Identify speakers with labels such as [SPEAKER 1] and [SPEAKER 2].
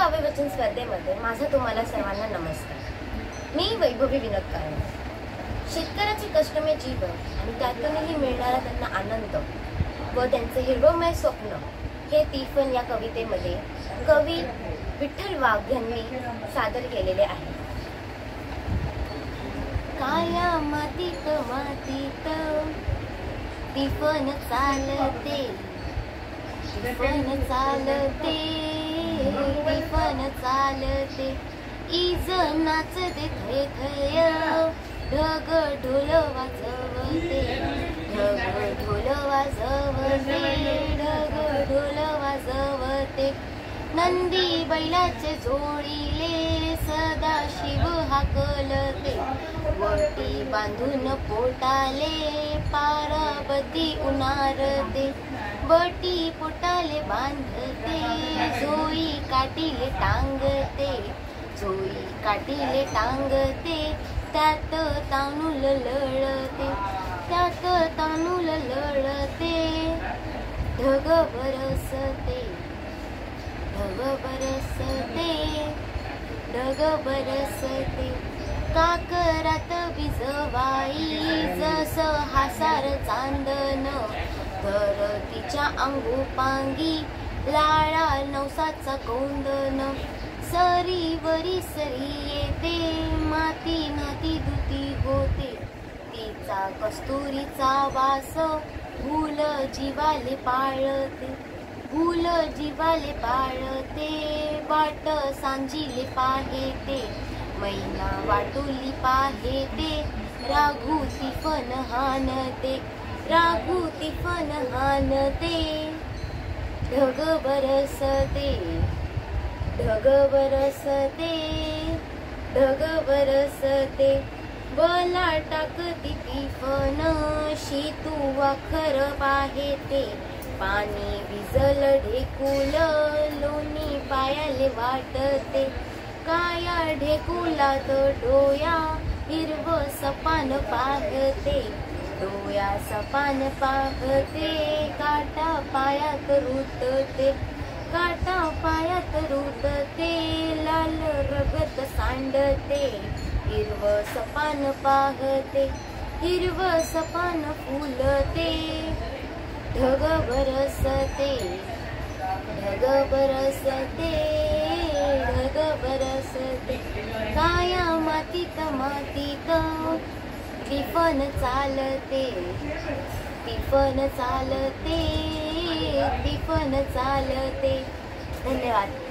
[SPEAKER 1] काव्यवाचन स्पर्धेमध्ये माझा तुम्हाला सर्वांना नमस्कार। मी वैभवी विनोद कारणे। शेतकऱ्याचे कष्टमय जीवन आणि त्यातूनही मिळणारा त्यांना आनंद व त्यांचे हिरवमय स्वप्न हे तिफन या कवितेमध्ये कवी विठ्ठल वाघ यांनी सादर केलेले आहे। काया मातीत मातीत तिफन चालते, तिफन चालते, तिफन चालते, इज नाचते थय थय, ढग ढोल वाजवते, ढग ढोल वाजवते, ढग ढोल वाजवते, नंदी बैलाचे जोडीले सदाशिव हाकलते, वटी बांधून पोटाले पारावती उनारते, वटी पोटाले बांधते, जोई काठीले टांगते, जोई काठीले टांगते, त्यात तांदूळ लळते, त्यात तांदूळ लळते, ढग बरसते, ढग बरसते, ढग बरसते, काकरात बिजवाई जस हासार चांदन, धरतीच्या अंगोपांगी लाळा नवसाचा कोंदण, सरीवरी सरी येते, माती नाती दुती होते, तिचा कस्तुरीचा वास भूल जीवाले पाळते, भूल जीवाले पाळते, वाट सांजिले पाहेते, मैना वाटुली पाहेते, राघू तिफन हानते, राघू तिफन हानते, ढग बरसते, ढग बरसते, ढग बरसते, बला टाकती तिफन, शीतू वाखर पाहेते, पाणी भिजल ढेकुल, लोणी पायाले वाटते, काया ढेकुलात डोया हिरव सपान पाहते, डोया सपान पाहते, काटा पायात रुतते, काटा पायात रुतते, लाल रगत सांडते, हिरव सपान पाहते, हिरव सपान फुलते, ढग बरसते, ढग बरसते, ढग बरसते, काया मातीत मातीत तिफन चालते, तिफन चालते, तिफन चालते। धन्यवाद।